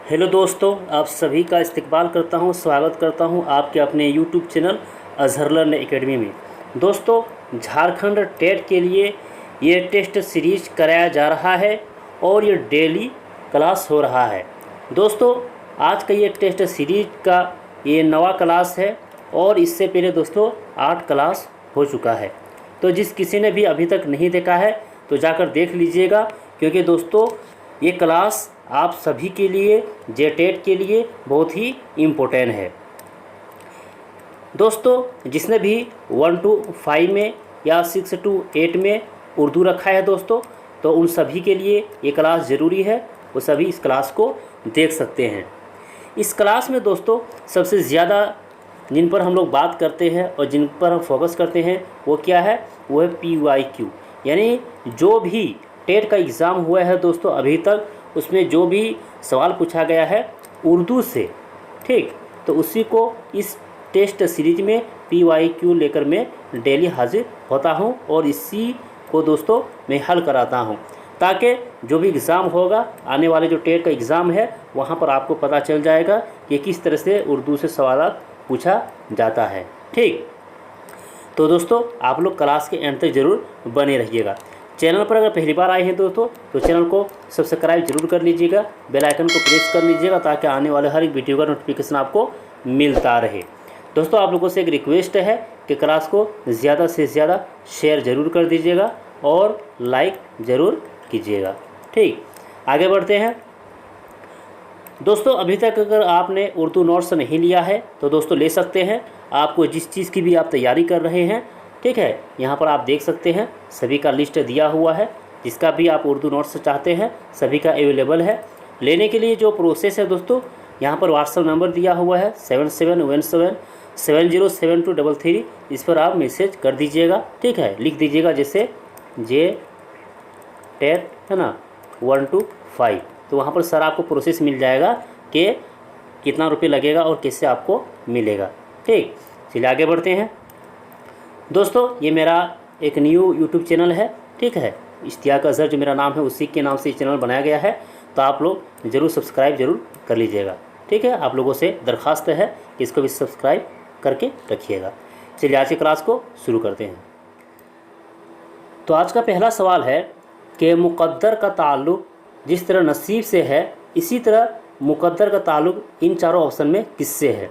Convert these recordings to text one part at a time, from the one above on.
Hello दोस्तों, आप सभी का इस्तकबाल करता हूं, स्वागत करता हूं आपके अपने YouTube channel Azhar learn academy में। दोस्तों, झारखंड टेट के लिए ये टेस्ट सीरीज कराया जा रहा है और ये डेली क्लास हो रहा है। दोस्तों, आज का ये टेस्ट सीरीज का ये नवा क्लास है और इससे पहले दोस्तों 8 क्लास हो चुका है। तो जिस किसी ने भी अभी तक नहीं देखा है तो जाकर देख लीजिएगा, क्योंकि दोस्तों ये क्लास आप सभी के लिए, जेटेट के लिए बहुत ही इम्पोर्टेंट है। दोस्तों, जिसने भी 1 to 5 में या 6 to 8 में उर्दू रखा है दोस्तों, तो उन सभी के लिए ये क्लास ज़रूरी है। वो सभी इस क्लास को देख सकते हैं। इस क्लास में दोस्तों सबसे ज़्यादा जिन पर हम लोग बात करते हैं और जिन पर हम फोकस करते हैं वो क्या है, वो है PYQ, यानी जो भी टेट का एग्ज़ाम हुआ है दोस्तों अभी तक, उसमें जो भी सवाल पूछा गया है उर्दू से, ठीक, तो उसी को इस टेस्ट सीरीज में PYQ लेकर मैं डेली हाजिर होता हूं और इसी को दोस्तों मैं हल कराता हूं, ताकि जो भी एग्ज़ाम होगा, आने वाले जो टेट का एग्ज़ाम है, वहां पर आपको पता चल जाएगा कि किस तरह से उर्दू से सवाल पूछा जाता है। ठीक, तो दोस्तों आप लोग क्लास के एंड तक ज़रूर बने रहिएगा। चैनल पर अगर पहली बार आए हैं दोस्तों तो चैनल को सब्सक्राइब जरूर कर लीजिएगा, बेल आइकन को प्रेस कर लीजिएगा, ताकि आने वाले हर एक वीडियो का नोटिफिकेशन आपको मिलता रहे। दोस्तों, आप लोगों से एक रिक्वेस्ट है कि क्लास को ज़्यादा से ज़्यादा शेयर ज़रूर कर दीजिएगा और लाइक ज़रूर कीजिएगा। ठीक, आगे बढ़ते हैं। दोस्तों, अभी तक अगर आपने उर्दू नोट्स नहीं लिया है तो दोस्तों ले सकते हैं। आपको जिस चीज़ की भी आप तैयारी कर रहे हैं, ठीक है, यहाँ पर आप देख सकते हैं सभी का लिस्ट दिया हुआ है। जिसका भी आप उर्दू नोट्स चाहते हैं सभी का अवेलेबल है। लेने के लिए जो प्रोसेस है दोस्तों, यहाँ पर व्हाट्सएप नंबर दिया हुआ है 7717707233। इस पर आप मैसेज कर दीजिएगा, ठीक है, लिख दीजिएगा जैसे जेटेट है ना 1 to 5, तो वहाँ पर सर आपको प्रोसेस मिल जाएगा कि कितना रुपये लगेगा और कैसे आपको मिलेगा। ठीक, चलिए आगे बढ़ते हैं। दोस्तों, ये मेरा एक न्यू यूट्यूब चैनल है, ठीक है, इश्तियाक अज़हर जो मेरा नाम है उसी के नाम से ये चैनल बनाया गया है। तो आप लोग ज़रूर सब्सक्राइब ज़रूर कर लीजिएगा, ठीक है। आप लोगों से दरख्वास्त है कि इसको भी सब्सक्राइब करके रखिएगा। चलिए आज की क्लास को शुरू करते हैं। तो आज का पहला सवाल है कि मुक़द्दर का ताल्लुक़ जिस तरह नसीब से है, इसी तरह मुक़द्दर का ताल्लुक़ इन चारों ऑप्शन में किससे है।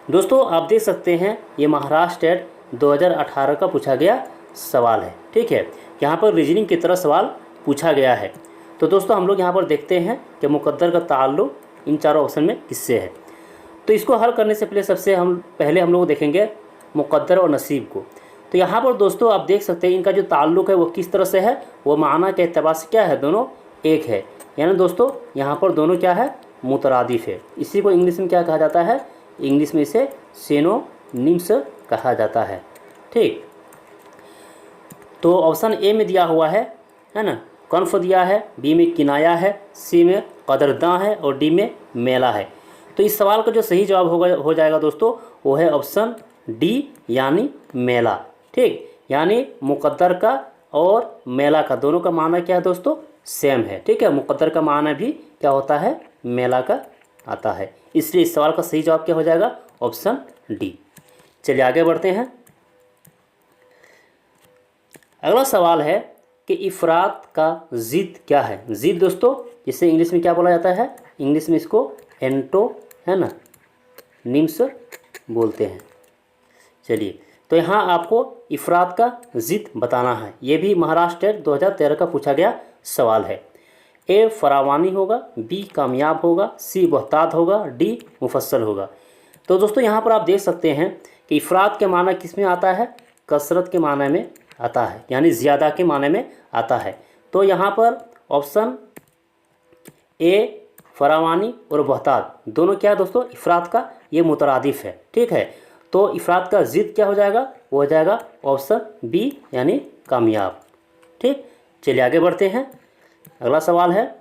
दोस्तों, आप देख सकते हैं ये महाराष्ट्र टेट 2018 का पूछा गया सवाल है, ठीक है। यहाँ पर रीजनिंग की तरह सवाल पूछा गया है। तो दोस्तों हम लोग यहाँ पर देखते हैं कि मुक़द्दर का ताल्लुक़ इन चारों ऑप्शन में किससे है। तो इसको हल करने से पहले हम लोग देखेंगे मुक़द्दर और नसीब को। तो यहाँ पर दोस्तों आप देख सकते हैं इनका जो ताल्लुक़ है वो किस तरह से है, वो माना के एतबार से क्या है, दोनों एक है। यानी दोस्तों यहाँ पर दोनों क्या है, मुतरादिफ है। इसी को इंग्लिश में क्या कहा जाता है, इंग्लिश में इसे सिनोनिम्स कहा जाता है। ठीक, तो ऑप्शन ए में दिया हुआ है ना, कन्फ दिया है, बी में किनाया है, सी में कदरदां है और डी में मेला है। तो इस सवाल का जो सही जवाब हो जाएगा दोस्तों वो है ऑप्शन डी, यानी मेला। ठीक, यानी मुक़द्दर का और मेला का दोनों का माना क्या है दोस्तों, सेम है। ठीक है, मुक़द्दर का माना भी क्या होता है, मेला का आता है। इसलिए इस सवाल का सही जवाब क्या हो जाएगा, ऑप्शन डी। चलिए आगे बढ़ते हैं। अगला सवाल है कि इफ़रात का ज़िद क्या है। ज़िद दोस्तों जिसे इंग्लिश में क्या बोला जाता है, इंग्लिश में इसको एंटो है ना निम्स बोलते हैं। चलिए, तो यहाँ आपको इफ़रात का ज़िद बताना है। ये भी महाराष्ट्र टेट 2013 का पूछा गया सवाल है। ए फरावानी होगा, बी कामयाब होगा, सी बहतात होगा, डी मुफस्सल होगा। तो दोस्तों यहाँ पर आप देख सकते हैं कि इफ़रात के माना किस में आता है, कसरत के माने में आता है, यानी ज़्यादा के माने में आता है। तो यहाँ पर ऑप्शन ए फरावानी और बहतात दोनों क्या है दोस्तों, इफ़रात का ये मुतरादिफ है। ठीक है, तो इफ़रात का ज़िद क्या हो जाएगा, वो हो जाएगा ऑप्शन बी, यानी कामयाब। ठीक, चलिए आगे बढ़ते हैं। अगला सवाल है,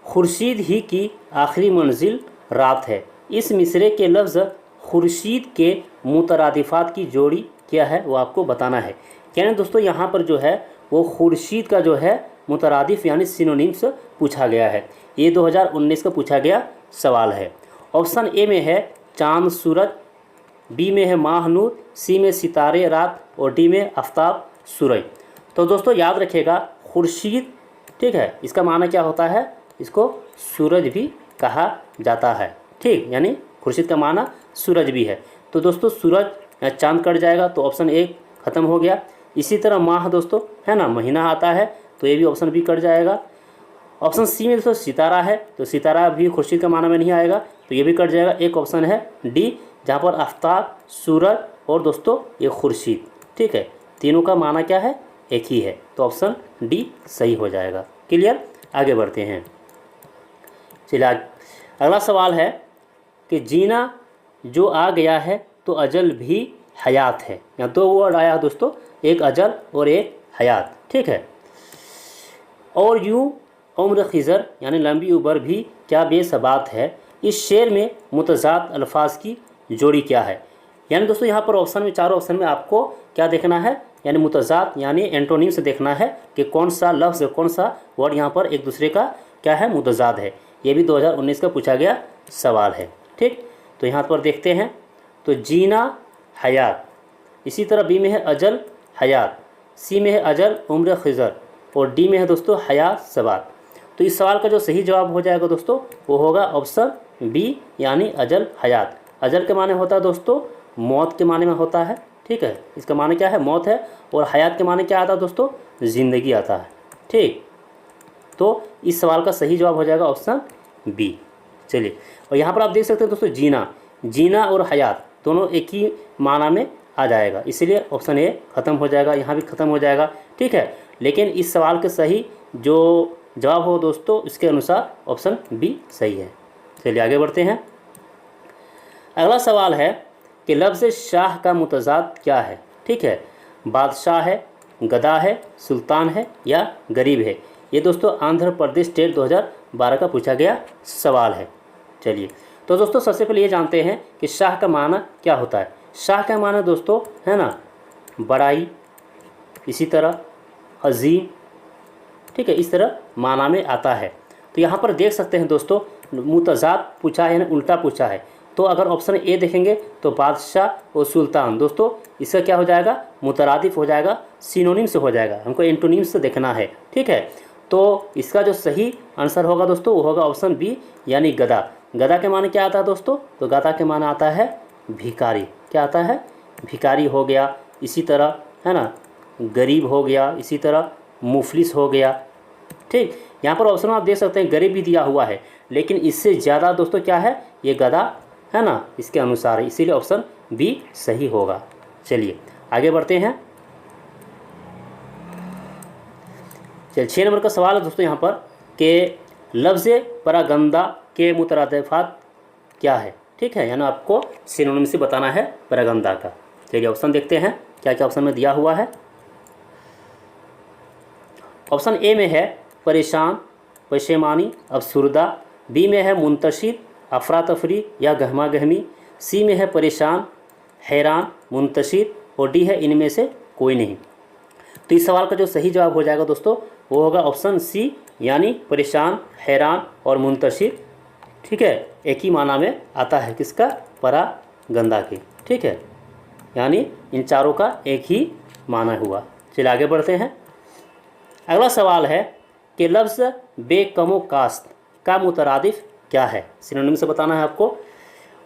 खुर्शीद ही की आखिरी मंजिल रात है। इस मिसरे के लफ्ज़ खुर्शीद के मुतरादिफात की जोड़ी क्या है, वो आपको बताना है। यानी दोस्तों यहाँ पर जो है वो खुर्शीद का जो है मुतरादिफ यानी सिनोनिम्स पूछा गया है। ये 2019 का पूछा गया सवाल है। ऑप्शन ए में है चांद सूरज, बी में है माह नूर, सी में सितारे रात और डी में आफ्ताब सूरज। तो दोस्तों याद रखिएगा खुर्शीद, ठीक है, इसका माना क्या होता है, इसको सूरज भी कहा जाता है। ठीक, यानी खुर्शीद का माना सूरज भी है। तो दोस्तों सूरज या चांद कट जाएगा तो ऑप्शन ए खत्म हो गया। इसी तरह माह दोस्तों है ना, महीना आता है तो ये भी ऑप्शन बी कट जाएगा। ऑप्शन सी में दोस्तों सितारा है तो सितारा भी खुर्शीद का माना में नहीं आएगा तो ये भी कट जाएगा। एक ऑप्शन है डी जहाँ पर आफ्ताब, सूरज और दोस्तों ये खुर्शीद, ठीक है, तीनों का माना क्या है, एक ही है। तो ऑप्शन डी सही हो जाएगा। क्लियर, आगे बढ़ते हैं। चलिए अगला सवाल है कि जीना जो आ गया है तो अजल भी हयात है। यहाँ दो वर्ड आया दोस्तों, एक अजल और एक हयात, ठीक है। और यूँ उम्र खिज़र यानी लंबी उम्र भी क्या बेसबात है। इस शेर में मुतज़ाद अल्फाज की जोड़ी क्या है। यानी दोस्तों यहाँ पर ऑप्शन में, चारों ऑप्शन में आपको क्या देखना है, यानी मुतज़ाद यानी एंटोनिम से देखना है कि कौन सा लफ्ज़, कौन सा वर्ड यहाँ पर एक दूसरे का क्या है, मुतज़ाद है। ये भी 2019 का पूछा गया सवाल है। ठीक, तो यहाँ पर देखते हैं तो जीना हयात, इसी तरह बी में है अजल हयात, सी में है अजल उम्र खिज़र और डी में है दोस्तों हयात सबात। तो इस सवाल का जो सही जवाब हो जाएगा दोस्तों वो होगा ऑप्शन बी यानी अजल हयात। अजल के माने होता है दोस्तों मौत के माने में होता है, ठीक है, इसका माने क्या है, मौत है। और हयात के माने क्या आता है दोस्तों, ज़िंदगी आता है। ठीक, तो इस सवाल का सही जवाब हो जाएगा ऑप्शन बी। चलिए, और यहाँ पर आप देख सकते हैं दोस्तों जीना, जीना और हयात दोनों एक ही माना में आ जाएगा, इसलिए ऑप्शन ए ख़त्म हो जाएगा, यहाँ भी ख़त्म हो जाएगा। ठीक है, लेकिन इस सवाल के सही जो जवाब हो दोस्तों इसके अनुसार ऑप्शन बी सही है। चलिए आगे बढ़ते हैं। अगला सवाल है कि लफ्ज़ शाह का मुतज़ाद क्या है। ठीक है, बादशाह है, गदा है, सुल्तान है या गरीब है। ये दोस्तों आंध्र प्रदेश स्टेट 2012 का पूछा गया सवाल है। चलिए, तो दोस्तों सबसे पहले ये जानते हैं कि शाह का माना क्या होता है। शाह का माना दोस्तों है ना बड़ाई, इसी तरह अजीम, ठीक है, इस तरह माना में आता है। तो यहाँ पर देख सकते हैं दोस्तों मुतज़ाद पूछा है, यानी उल्टा पूछा है। तो अगर ऑप्शन ए देखेंगे तो बादशाह और सुल्तान, दोस्तों इसका क्या हो जाएगा, मुतरादिफ हो जाएगा, सिनोनिम से हो जाएगा, हमको एंटोनिम से देखना है। ठीक है, तो इसका जो सही आंसर होगा दोस्तों वो होगा ऑप्शन बी यानी गधा। गधा के माने क्या आता है दोस्तों, तो गधा के माने आता है भिखारी। क्या आता है, भिखारी हो गया, इसी तरह है ना गरीब हो गया, इसी तरह मुफलिस हो गया। ठीक, यहाँ पर ऑप्शन में आप देख सकते हैं गरीब भी दिया हुआ है, लेकिन इससे ज़्यादा दोस्तों क्या है, ये गधा है ना इसके अनुसार है, इसीलिए ऑप्शन बी सही होगा। चलिए आगे बढ़ते हैं। चलिए 6 नंबर का सवाल है दोस्तों यहाँ पर कि लफ्ज़ परागंदा के मुतरादिफात क्या है। ठीक है, यानी आपको सिनोनिम से बताना है परागंदा का। चलिए ऑप्शन देखते हैं क्या क्या ऑप्शन में दिया हुआ है। ऑप्शन ए में है परेशान, पशेमानी, अफसुर्दा, बी में है मुंतशिर, अफरा तफरी या गहमा गहमी, सी में है परेशान, हैरान, मुंतशिर और डी है इनमें से कोई नहीं। तो इस सवाल का जो सही जवाब हो जाएगा दोस्तों वो होगा ऑप्शन सी यानी परेशान, हैरान और मुंतशिर। ठीक है, एक ही माना में आता है, किसका, परागंदा के। ठीक है, यानी इन चारों का एक ही माना हुआ। चलिए आगे बढ़ते हैं। अगला सवाल है कि लफ्ज़ बेकमो कास्त का मुतरादिफ क्या है। सिनोनिम से बताना है आपको।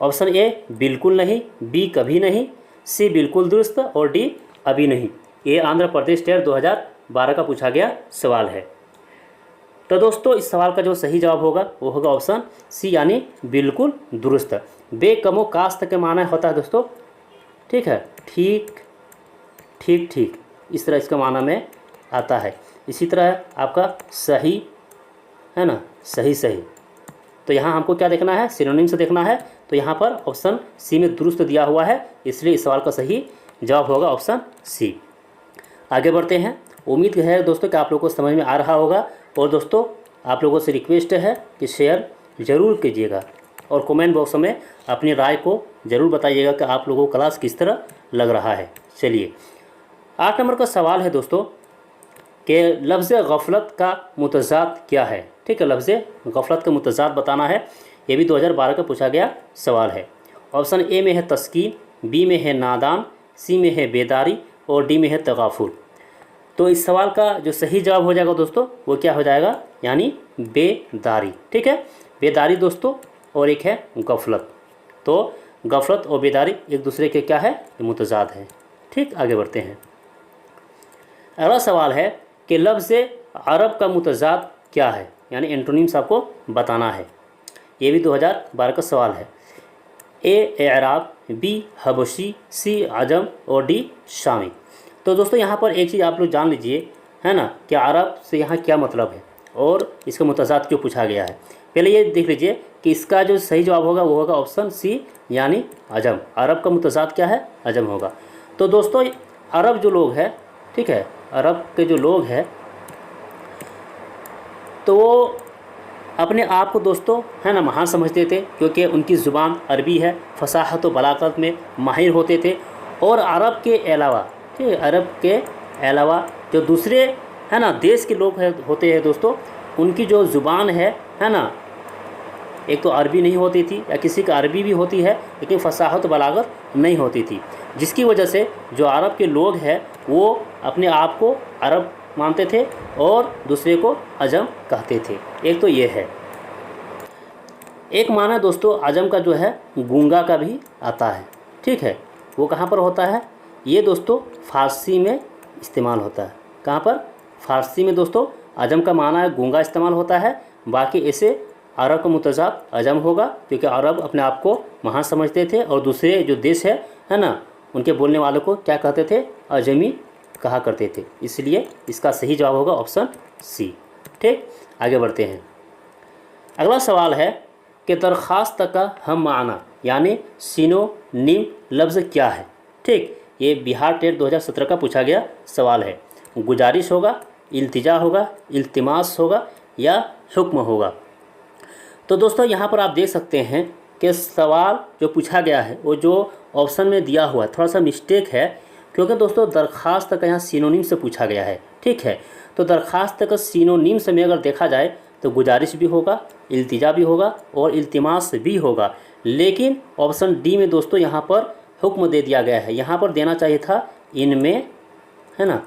ऑप्शन ए बिल्कुल नहीं, बी कभी नहीं, सी बिल्कुल दुरुस्त और डी अभी नहीं। ये आंध्र प्रदेश स्टेट 2012 का पूछा गया सवाल है। तो दोस्तों इस सवाल का जो सही जवाब होगा वो होगा ऑप्शन सी यानी बिल्कुल दुरुस्त। बेकमो कास्त के माना होता है दोस्तों, ठीक है, ठीक ठीक ठीक, इस तरह इसका माना में आता है। इसी तरह आपका सही है ना, सही सही। तो यहाँ हमको क्या देखना है, सिनोनिम से देखना है। तो यहाँ पर ऑप्शन सी में दुरुस्त दिया हुआ है, इसलिए इस सवाल का सही जवाब होगा ऑप्शन सी। आगे बढ़ते हैं। उम्मीद है दोस्तों कि आप लोगों को समझ में आ रहा होगा। और दोस्तों आप लोगों से रिक्वेस्ट है कि शेयर ज़रूर कीजिएगा और कमेंट बॉक्स में अपनी राय को ज़रूर बताइएगा कि आप लोगों को क्लास किस तरह लग रहा है। चलिए 8 नंबर का सवाल है दोस्तों कि लफ्ज़ गफलत का मुतज़ाद क्या है। ठीक है, लफ्ज़ गफलत का मुतज़ाद बताना है। ये भी 2012 का पूछा गया सवाल है। ऑप्शन ए में है तस्कीन, बी में है नादान, सी में है बेदारी और डी में है तगाफुल। तो इस सवाल का जो सही जवाब हो जाएगा दोस्तों वो क्या हो जाएगा, यानी बेदारी। ठीक है, बेदारी दोस्तों, और एक है गफलत। तो गफलत और बेदारी एक दूसरे के क्या है, मुतज़ाद है। ठीक, आगे बढ़ते हैं। अगला सवाल है कि लफ्ज़ अरब का मुतज़ाद क्या है, यानी एंटोनिम्स आपको बताना है। ये भी 2012 का सवाल है। ए एराब, बी हबशी, सी अजम और डी शामी। तो दोस्तों यहाँ पर एक चीज़ आप लोग जान लीजिए, है ना, कि अरब से यहाँ क्या मतलब है और इसका मुतज़ाद क्यों पूछा गया है। पहले ये देख लीजिए कि इसका जो सही जवाब होगा वो होगा ऑप्शन सी, यानी अजम। अरब का मुतज़ाद क्या है, अजम होगा। तो दोस्तों अरब जो लोग हैं, ठीक है, अरब के जो लोग हैं तो वो अपने आप को दोस्तों, है ना, महान समझते थे, क्योंकि उनकी ज़ुबान अरबी है, फसाहत व बलागत में माहिर होते थे। और अरब के अलावा, ठीक है, अरब के अलावा जो दूसरे, है ना, देश के लोग होते हैं दोस्तों, उनकी जो ज़ुबान है ना, एक तो अरबी नहीं होती थी, या किसी का अरबी भी होती है लेकिन फसाहत बलागत नहीं होती थी, जिसकी वजह से जो अरब के लोग हैं वो अपने आप को अरब मानते थे और दूसरे को अजम कहते थे। एक तो ये है। एक माना दोस्तों अजम का जो है गूंगा का भी आता है। ठीक है, वो कहाँ पर होता है, ये दोस्तों फ़ारसी में इस्तेमाल होता है। कहाँ पर, फ़ारसी में दोस्तों अजम का माना है गूंगा इस्तेमाल होता है। बाकी ऐसे अरब का मुतज़ाद अजम होगा, क्योंकि अरब अपने आप को महान समझते थे और दूसरे जो देश है ना, उनके बोलने वालों को क्या कहते थे, अजमी कहा करते थे। इसलिए इसका सही जवाब होगा ऑप्शन सी। ठीक, आगे बढ़ते हैं। अगला सवाल है कि दरख्वास्त का हम माना, यानी सिनोनिम लफ्ज़ क्या है। ठीक, ये बिहार टेट 2017 का पूछा गया सवाल है। गुजारिश होगा, इल्तिजा होगा, इल्तिमास होगा या हुक्म होगा। तो दोस्तों यहाँ पर आप देख सकते हैं कि सवाल जो पूछा गया है वो जो ऑप्शन में दिया हुआ है थोड़ा सा मिस्टेक है, क्योंकि दोस्तों दरख्वास्त का यहाँ सिनोनिम से पूछा गया है। ठीक है, तो दरख्वास्त का सिनोनिम से में अगर देखा जाए तो गुजारिश भी होगा, इल्तिजा भी होगा और इल्तिमास भी होगा। लेकिन ऑप्शन डी में दोस्तों यहाँ पर हुक्म दे दिया गया है। यहाँ पर देना चाहिए था इनमें, है ना,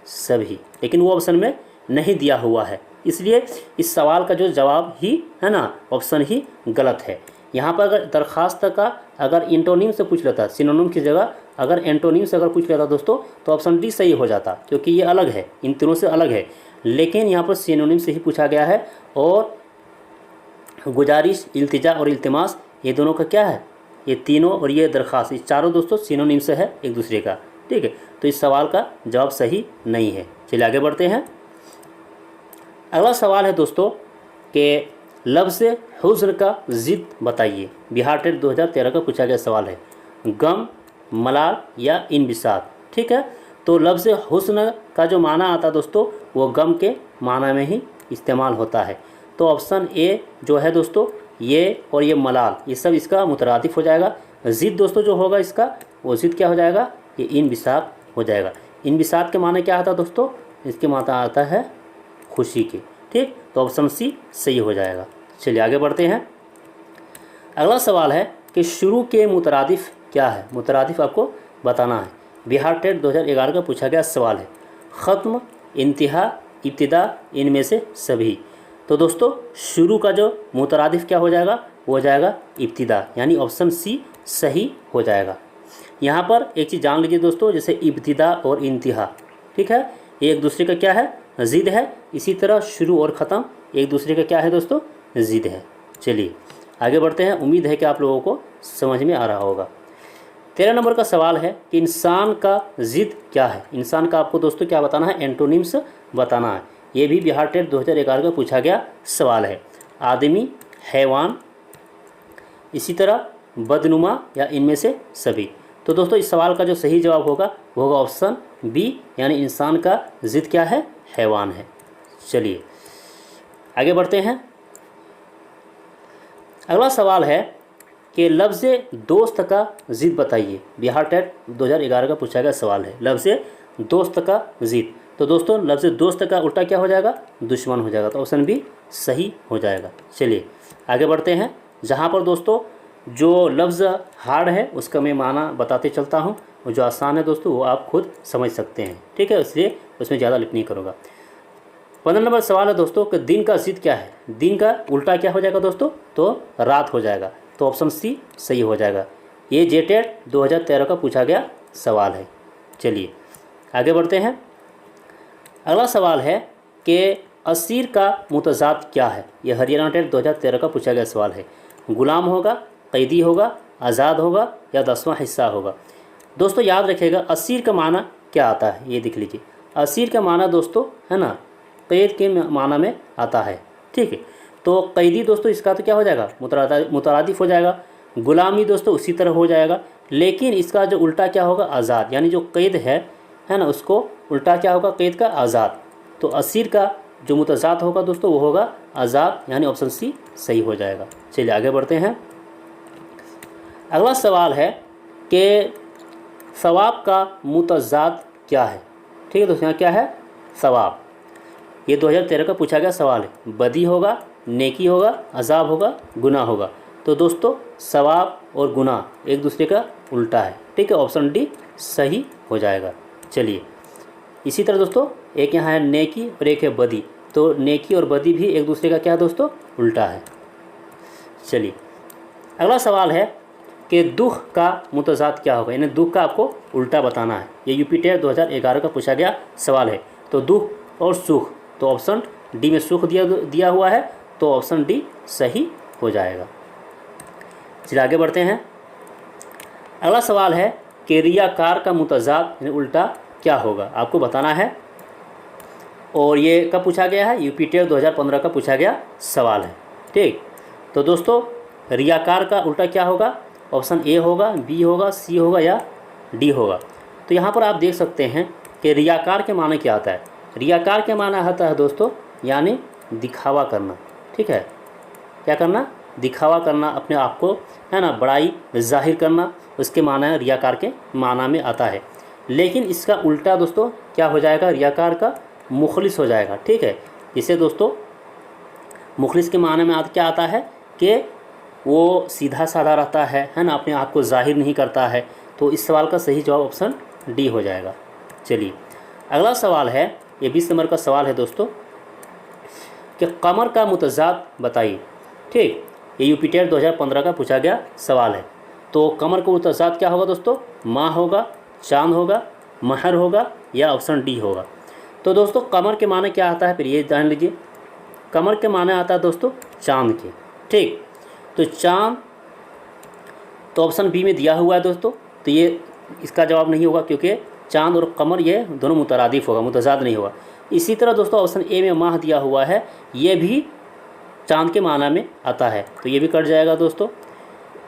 सभी, लेकिन वो ऑप्शन में नहीं दिया हुआ है। इसलिए इस सवाल का जो जवाब ही है ना, ऑप्शन ही गलत है। यहाँ पर अगर दरख्वास्त का अगर एंटोनिम से पूछ लेता, सिनोनिम की जगह अगर एंटोनिम से अगर पूछ लेता दोस्तों, तो ऑप्शन डी सही हो जाता, क्योंकि ये अलग है, इन तीनों से अलग है। लेकिन यहाँ पर सिनोनिम से ही पूछा गया है और गुजारिश, इल्तिजा और इल्तिमास ये दोनों का क्या है, ये तीनों और ये दरख्वास्त, ये चारों दोस्तों सिनोनिम से है एक दूसरे का। ठीक है, तो इस सवाल का जवाब सही नहीं है। चलिए आगे बढ़ते हैं। अगला सवाल है दोस्तों कि लफ्ज़ हुज़्न का ज़िद बताइए। बिहार टेट 2013 का पूछा गया सवाल है। गम, मलाल या इनबिसात। ठीक है, तो लफ्ज़ हुस्न का जो माना आता है दोस्तों वो गम के माना में ही इस्तेमाल होता है। तो ऑप्शन ए जो है दोस्तों, ये और ये मलाल, ये सब इसका मुतरादिफ हो जाएगा। ज़िद दोस्तों जो होगा इसका, वो ज़िद क्या हो जाएगा, ये इनबिसात हो जाएगा। इनबिसात के माने क्या आता है दोस्तों, इसके माना आता है खुशी के। ठीक, तो ऑप्शन सी सही हो जाएगा। चलिए आगे बढ़ते हैं। अगला सवाल है कि शुरू के मुतरादिफ क्या है। मुतरादिफ आपको बताना है। बिहार टेट 2011 का पूछा गया सवाल है। ख़त्म, इंतहा, इब्तिदा, इनमें से सभी। तो दोस्तों शुरू का जो मुतरादिफ क्या हो जाएगा, वो हो जाएगा इब्तिदा, यानी ऑप्शन सी सही हो जाएगा। यहाँ पर एक चीज़ जान लीजिए दोस्तों, जैसे इब्तिदा और इंतहा, ठीक है, ये एक दूसरे का क्या है, ज़िद है। इसी तरह शुरू और ख़त्म एक दूसरे का क्या है दोस्तों, ज़िद है। चलिए आगे बढ़ते हैं। उम्मीद है कि आप लोगों को समझ में आ रहा होगा। 13 नंबर का सवाल है कि इंसान का ज़िद क्या है। इंसान का आपको दोस्तों क्या बताना है, एंटोनिम्स बताना है। ये भी बिहार टेट 2011 का पूछा गया सवाल है। आदमी, हैवान, इसी तरह बदनुमा या इनमें से सभी। तो दोस्तों इस सवाल का जो सही जवाब होगा वो होगा ऑप्शन बी, यानी इंसान का ज़िद क्या है, हैवान है। चलिए आगे बढ़ते हैं। अगला सवाल है कि लफ्ज़ दोस्त का ज़िद बताइए। बिहार टेट 2011 का पूछा गया सवाल है, लफ्ज़ दोस्त का ज़िद। तो दोस्तों लफ्ज़ दोस्त का उल्टा क्या हो जाएगा, दुश्मन हो जाएगा। तो ऑप्शन बी सही हो जाएगा। चलिए आगे बढ़ते हैं। जहाँ पर दोस्तों जो लफ्ज़ हार्ड है उसका मैं माना बताते चलता हूँ, और जो आसान है दोस्तों वो आप खुद समझ सकते हैं, ठीक है, इसलिए उसमें ज़्यादा लिप नहीं करूँगा। 15 नंबर सवाल है दोस्तों कि दिन का ज़िद क्या है। दिन का उल्टा क्या हो जाएगा दोस्तों, तो रात हो जाएगा। तो ऑप्शन सी सही हो जाएगा। ये जेटेड 2013 का पूछा गया सवाल है। चलिए आगे बढ़ते हैं। अगला सवाल है कि असीर का मुतज़ाद क्या है। यह हरियाणा टेट 2013 का पूछा गया सवाल है। गुलाम होगा, कैदी होगा, आज़ाद होगा या 10वां हिस्सा होगा। दोस्तों याद रखिएगा असीर का माना क्या आता है, ये देख लीजिए। असीर का माना दोस्तों है ना कैद के माना में आता है, ठीक है। तो कैदी दोस्तों इसका तो क्या हो जाएगा, मुतरादिफ हो जाएगा। गुलामी दोस्तों उसी तरह हो जाएगा, लेकिन इसका जो उल्टा क्या होगा, आज़ाद, यानी जो कैद है ना, उसको उल्टा क्या होगा, कैद का आज़ाद। तो असीर का जो मुतज़ाद होगा दोस्तों वो होगा आज़ाद, यानी ऑप्शन सी सही हो जाएगा। चलिए आगे बढ़ते हैं। अगला सवाल है कि सवाब का मुतज़ाद क्या है। ठीक है दोस्तों, यहाँ क्या है, सवाब। ये 2013 का पूछा गया सवाल है। बदी होगा, नेकी होगा, अजाब होगा, गुनाह होगा। तो दोस्तों सवाब और गुनाह एक दूसरे का उल्टा है, ठीक है, ऑप्शन डी सही हो जाएगा। चलिए इसी तरह दोस्तों एक यहाँ है नेकी और एक है बदी, तो नेकी और बदी भी एक दूसरे का क्या है दोस्तों, उल्टा है। चलिए अगला सवाल है कि दुख का मुतज़ाद क्या होगा, यानी दुख का आपको उल्टा बताना है। ये यूपी टेट 2011 का पूछा गया सवाल है। तो दुख और सुख, तो ऑप्शन डी में सुख दिया हुआ है, तो ऑप्शन डी सही हो जाएगा। चलिए आगे बढ़ते हैं। अगला सवाल है कि रियाकार का मुतज़ाद यानी उल्टा क्या होगा, आपको बताना है। और ये कब पूछा गया है, यूपी टेट 2015 का पूछा गया सवाल है, ठीक। तो दोस्तों रियाकार का उल्टा क्या होगा, ऑप्शन ए होगा, बी होगा, सी होगा या डी होगा। तो यहाँ पर आप देख सकते हैं कि रियाकार के माने क्या आता है। रियाकार के माना आता है दोस्तों यानी दिखावा करना, ठीक है, क्या करना, दिखावा करना, अपने आप को है ना बड़ाई जाहिर करना, उसके माना रियाकार के माना में आता है। लेकिन इसका उल्टा दोस्तों क्या हो जाएगा, रियाकार का मुखलिस हो जाएगा, ठीक है। जिसे दोस्तों मुखलिस के माने में क्या आता है कि वो सीधा साधा रहता है ना, अपने आप को जाहिर नहीं करता है। तो इस सवाल का सही जवाब ऑप्शन डी हो जाएगा। चलिए अगला सवाल है, ये 20 नंबर का सवाल है दोस्तों कि कमर का मुतज़ाद बताइए, ठीक। ये यूपी टेट 2015 का पूछा गया सवाल है। तो कमर का मुतज़ाद क्या होगा दोस्तों, माँ होगा, चांद होगा, महर होगा या ऑप्शन डी होगा। तो दोस्तों कमर के माने क्या आता है, फिर ये जान लीजिए। कमर के माने आता है दोस्तों चांद के, ठीक। तो चांद तो ऑप्शन बी में दिया हुआ है दोस्तों, तो ये इसका जवाब नहीं होगा, क्योंकि चांद और कमर ये दोनों मुतरादिफ होगा, मुतज़ाद नहीं होगा। इसी तरह दोस्तों ऑप्शन ए में माह दिया हुआ है, ये भी चांद के माना में आता है, तो ये भी कट जाएगा दोस्तों।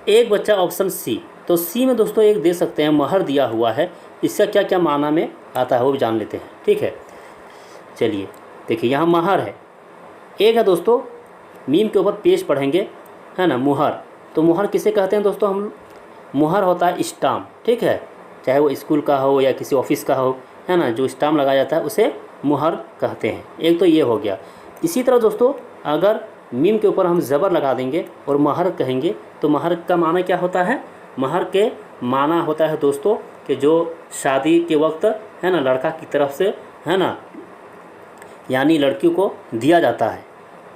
एक बच्चा ऑप्शन सी, तो सी में दोस्तों एक दे सकते हैं, महर दिया हुआ है, इसका क्या क्या माना में आता है वो भी जान लेते हैं, ठीक है। चलिए देखिए यहाँ महर है, एक है दोस्तों मीम के ऊपर पेश पढ़ेंगे है ना, मुहर। तो मुहर किसे कहते हैं दोस्तों, हम मुहर होता है स्टाम्प, ठीक है, चाहे वो स्कूल का हो या किसी ऑफिस का हो, है ना, जो स्टाम्प लगाया जाता है उसे मुहर कहते हैं। एक तो ये हो गया। इसी तरह दोस्तों अगर मीम के ऊपर हम ज़बर लगा देंगे और महर कहेंगे, तो महर का माना क्या होता है, महर के माना होता है दोस्तों कि जो शादी के वक्त है ना लड़का की तरफ से है ना, यानी लड़की को दिया जाता है,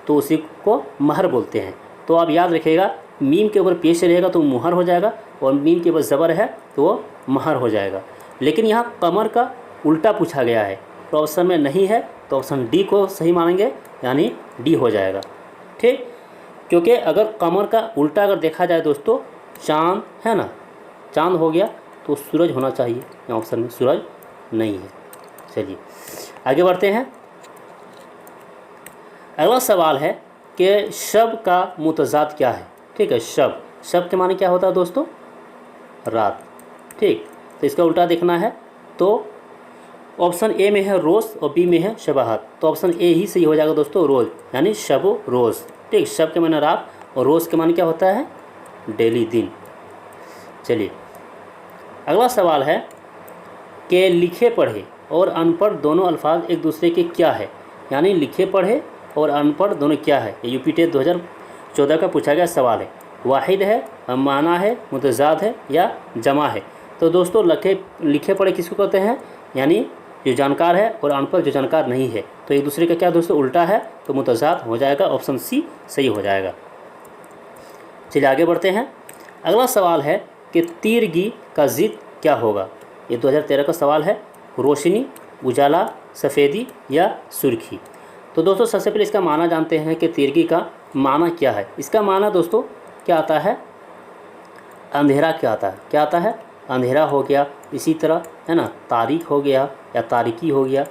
तो उसी को महर बोलते हैं। तो आप याद रखिएगा, मीम के ऊपर पेश रहेगा तो मुहर हो जाएगा, और मीम के ऊपर ज़बर है तो वो महर हो जाएगा। लेकिन यहाँ कमर का उल्टा पूछा गया है, तो ऑप्शन में नहीं है, तो ऑप्शन डी को सही मानेंगे, यानी डी हो जाएगा, ठीक। क्योंकि अगर कमर का उल्टा अगर देखा जाए दोस्तों, चांद है ना, चांद हो गया तो सूरज होना चाहिए, यहाँ ऑप्शन में सूरज नहीं है। चलिए आगे बढ़ते हैं। अगला सवाल है कि शब का मुतज़ाद क्या है, ठीक है। शब, शब के माने क्या होता है दोस्तों, रात, ठीक। तो इसका उल्टा देखना है, तो ऑप्शन ए में है रोज़ और बी में है शबाहत, तो ऑप्शन ए ही सही हो जाएगा दोस्तों, रोज़, यानी शब रोज़, ठीक। शब के माने रात और रोज़ के माने क्या होता है, डेली, दिन। चलिए अगला सवाल है कि लिखे पढ़े और अनपढ़ दोनों अल्फाज एक दूसरे के क्या है, यानी लिखे पढ़े और अनपढ़ दोनों क्या है। ये यूपी टेट 2014 का पूछा गया सवाल है। वाहिद है, माना है, मुतज़ाद है या जमा है। तो दोस्तों लिखे पढ़े किसको कहते हैं, यानी जो जानकार है और अनपढ़ जो जानकार नहीं है। तो एक दूसरे का क्या दोस्तों उल्टा है, तो मुतज़ाद हो जाएगा, ऑप्शन सी सही हो जाएगा। चलिए आगे बढ़ते हैं। अगला सवाल है कि तीरगी का ज़िद क्या होगा। ये 2013 का सवाल है। रोशनी, उजाला, सफ़ेदी या सुर्खी। तो दोस्तों सबसे पहले इसका माना जानते हैं कि तीरगी का माना क्या है। इसका माना दोस्तों क्या आता है, अंधेरा क्या आता है, क्या आता है, अंधेरा हो गया, इसी तरह है ना तारीख हो गया या तारीकी हो गया।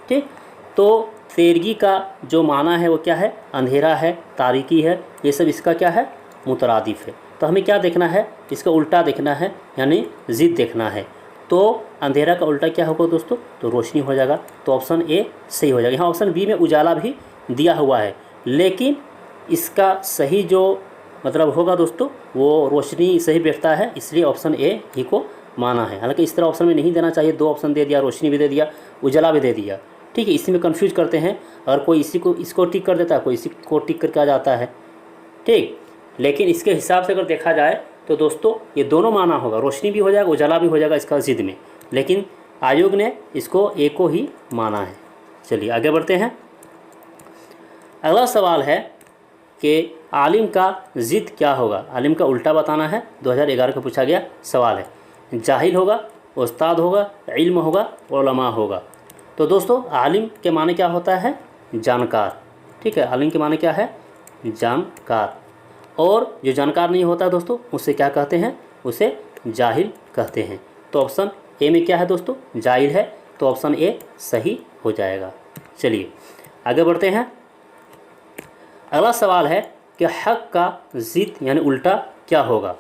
ठीक, तो तीरगी का जो माना है वो क्या है, अंधेरा है, तारीकी है, ये सब इसका क्या है, मुतरादिफ है। तो हमें क्या देखना है, इसका उल्टा देखना है, यानी ज़िद देखना है। तो अंधेरा का उल्टा क्या होगा दोस्तों, तो रोशनी हो जाएगा। तो ऑप्शन ए सही हो जाएगा। यहाँ ऑप्शन बी में उजाला भी दिया हुआ है, लेकिन इसका सही जो मतलब होगा दोस्तों वो रोशनी सही बैठता है, इसलिए ऑप्शन ए ही को माना है। हालांकि इस तरह ऑप्शन में नहीं देना चाहिए, 2 ऑप्शन दे दिया, रोशनी भी दे दिया, उजाला भी दे दिया। ठीक है, इसी में कन्फ्यूज करते हैं, और कोई इसको टिक कर देता है, कोई इसी को टिक करके आ जाता है। ठीक, लेकिन इसके हिसाब से अगर देखा जाए तो दोस्तों ये दोनों माना होगा, रोशनी भी हो जाएगा, उजाला भी हो जाएगा इसका ज़िद में, लेकिन आयोग ने इसको ए को ही माना है। चलिए आगे बढ़ते हैं। अगला सवाल है कि आलिम का ज़िद क्या होगा। आलिम का उल्टा बताना है, 2011 का पूछा गया सवाल है। जाहिल होगा, उस्ताद होगा, इल्म होगा, उलमा होगा। तो दोस्तों आलिम के माने क्या होता है, जानकार। ठीक है, आलिम के माने क्या है, जानकार। और जो जानकार नहीं होता दोस्तों उसे क्या कहते हैं, उसे जाहिल कहते हैं। तो ऑप्शन ए में क्या है दोस्तों, जाहिल है, तो ऑप्शन ए सही हो जाएगा। चलिए आगे बढ़ते हैं। अगला सवाल है कि हक का ज़िद यानी उल्टा क्या होगा।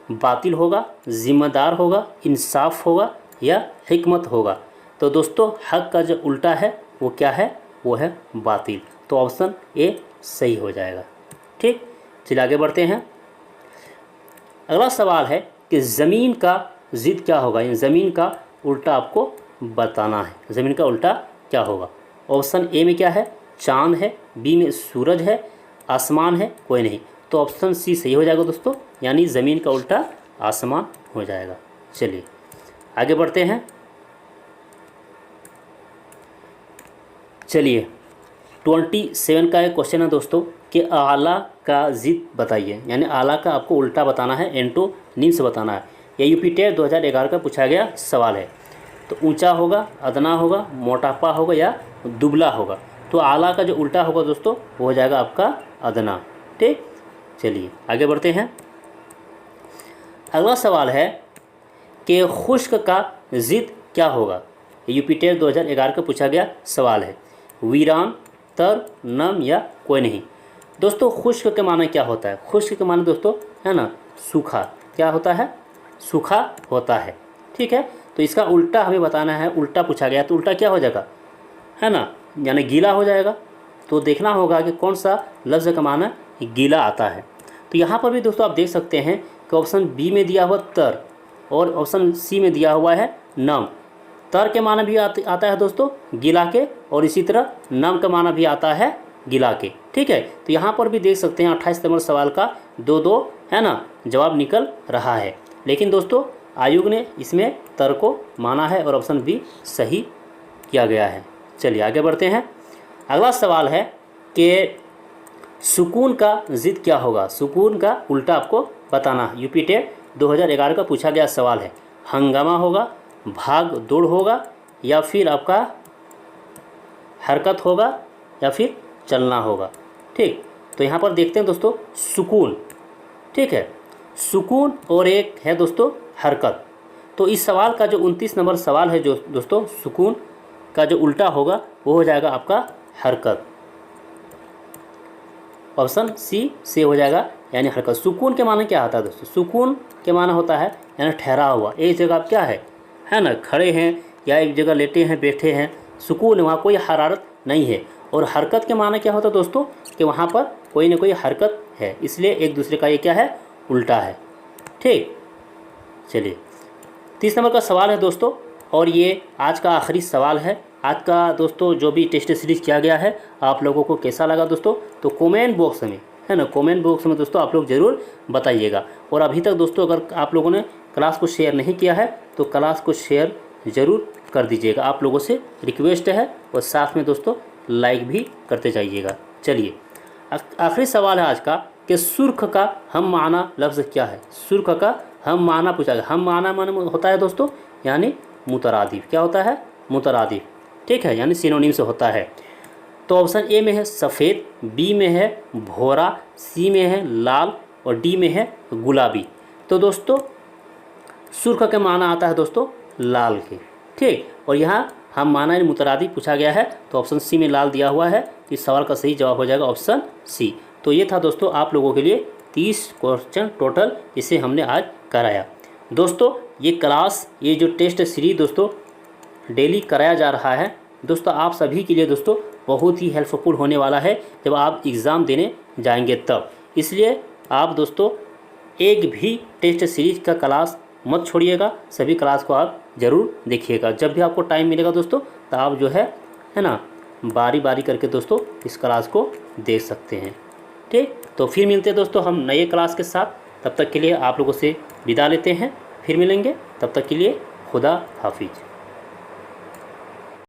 बातिल होगा, ज़िम्मेदार होगा, इंसाफ होगा या हिकमत होगा। तो दोस्तों हक का जो उल्टा है वो क्या है, वो है बातिल। तो ऑप्शन ए सही हो जाएगा। ठीक, चलिए आगे बढ़ते हैं। अगला सवाल है कि ज़मीन का ज़िद क्या होगा, यानी ज़मीन का उल्टा आपको बताना है। ज़मीन का उल्टा क्या होगा। ऑप्शन ए में क्या है, चाँद है, बी में सूरज है, आसमान है, कोई नहीं। तो ऑप्शन सी सही हो जाएगा दोस्तों, यानी ज़मीन का उल्टा आसमान हो जाएगा। चलिए आगे बढ़ते हैं। चलिए 27 का एक क्वेश्चन है दोस्तों कि आला का ज़िद बताइए, यानी आला का आपको उल्टा बताना है, एंटोनिम्स बताना है। ये यूपी टेट 2011 का पूछा गया सवाल है। तो ऊंचा होगा, अदना होगा, मोटापा होगा या दुबला होगा। तो आला का जो उल्टा होगा दोस्तों वो हो जाएगा आपका अदना। ठीक, चलिए आगे बढ़ते हैं। अगला सवाल है कि खुश्क का ज़िद क्या होगा। यूपी टेट 2011 का पूछा गया सवाल है। वीरान, तर, नम या कोई नहीं। दोस्तों खुश्क के माने क्या होता है, खुश्क के माने दोस्तों है ना सूखा, क्या होता है, सूखा होता है। ठीक है, तो इसका उल्टा हमें बताना है, उल्टा पूछा गया तो उल्टा क्या हो जाएगा, है ना, यानी गीला हो जाएगा। तो देखना होगा कि कौन सा लफ्ज़ का माना गीला आता है। तो यहाँ पर भी दोस्तों आप देख सकते हैं कि ऑप्शन बी में दिया हुआ तर और ऑप्शन सी में दिया हुआ है नम। तर के माना भी आता है दोस्तों गीला के, और इसी तरह नम का माना भी आता है गीला के। ठीक है, तो यहाँ पर भी देख सकते हैं 28 नंबर सवाल का 2-2 है ना जवाब निकल रहा है, लेकिन दोस्तों आयोग ने इसमें तर को माना है और ऑप्शन बी सही किया गया है। चलिए आगे बढ़ते हैं। अगला सवाल है कि सुकून का ज़िद क्या होगा। सुकून का उल्टा आपको बताना है। यूपी टेट 2011 का पूछा गया सवाल है। हंगामा होगा, भाग दौड़ होगा या फिर आपका हरकत होगा या फिर चलना होगा। ठीक, तो यहाँ पर देखते हैं दोस्तों सुकून। ठीक है, सुकून और एक है दोस्तों हरकत। तो इस सवाल का जो 29 नंबर सवाल है जो दोस्तों सुकून का जो उल्टा होगा वो हो जाएगा आपका हरकत। ऑप्शन सी से हो जाएगा, यानी हरकत। सुकून के माने क्या आता है दोस्तों, सुकून के माने होता है यानी ठहरा हुआ, एक जगह आप क्या है ना खड़े हैं या एक जगह लेटे हैं, बैठे हैं, सुकून है, वहाँ कोई हरारत नहीं है। और हरकत के माने क्या होता है दोस्तों कि वहाँ पर कोई ना कोई हरकत है, इसलिए एक दूसरे का ये क्या है उल्टा है। ठीक, चलिए 30 नंबर का सवाल है दोस्तों और ये आज का आखिरी सवाल है। आज का दोस्तों जो भी टेस्ट सीरीज किया गया है आप लोगों को कैसा लगा दोस्तों, तो कमेंट बॉक्स में, है ना, कमेंट बॉक्स में दोस्तों आप लोग ज़रूर बताइएगा। और अभी तक दोस्तों अगर आप लोगों ने क्लास को शेयर नहीं किया है तो क्लास को शेयर ज़रूर कर दीजिएगा, आप लोगों से रिक्वेस्ट है। और साथ में दोस्तों लाइक भी करते जाइएगा। चलिए आखिरी सवाल है आज का कि सुर्ख का हम माना लफ्ज़ क्या है। सुर्ख का हम माना पूछा गया। हम माना माने होता है दोस्तों यानी मुतरादिफ। क्या होता है? मुतरादिफ, ठीक है, यानी सिनोनिम से होता है। तो ऑप्शन ए में है सफ़ेद, बी में है भूरा, सी में है लाल और डी में है गुलाबी। तो दोस्तों सुर्ख के माना आता है दोस्तों लाल के, ठीक। और यहाँ हम माना मुतरादिफ पूछा गया है तो ऑप्शन सी में लाल दिया हुआ है। इस सवाल का सही जवाब हो जाएगा ऑप्शन सी। तो ये था दोस्तों आप लोगों के लिए 30 क्वेश्चन टोटल इसे हमने आज कराया। दोस्तों ये क्लास, ये जो टेस्ट सीरीज दोस्तों डेली कराया जा रहा है दोस्तों, आप सभी के लिए दोस्तों बहुत ही हेल्पफुल होने वाला है जब आप एग्ज़ाम देने जाएंगे तब। इसलिए आप दोस्तों एक भी टेस्ट सीरीज का क्लास मत छोड़िएगा, सभी क्लास को आप ज़रूर देखिएगा। जब भी आपको टाइम मिलेगा दोस्तों तो आप जो है ना बारी बारी करके दोस्तों इस क्लास को देख सकते हैं, ठीक। तो फिर मिलते हैं दोस्तों हम नए क्लास के साथ। तब तक के लिए आप लोगों से विदा लेते हैं, फिर मिलेंगे। तब तक के लिए खुदा हाफिज।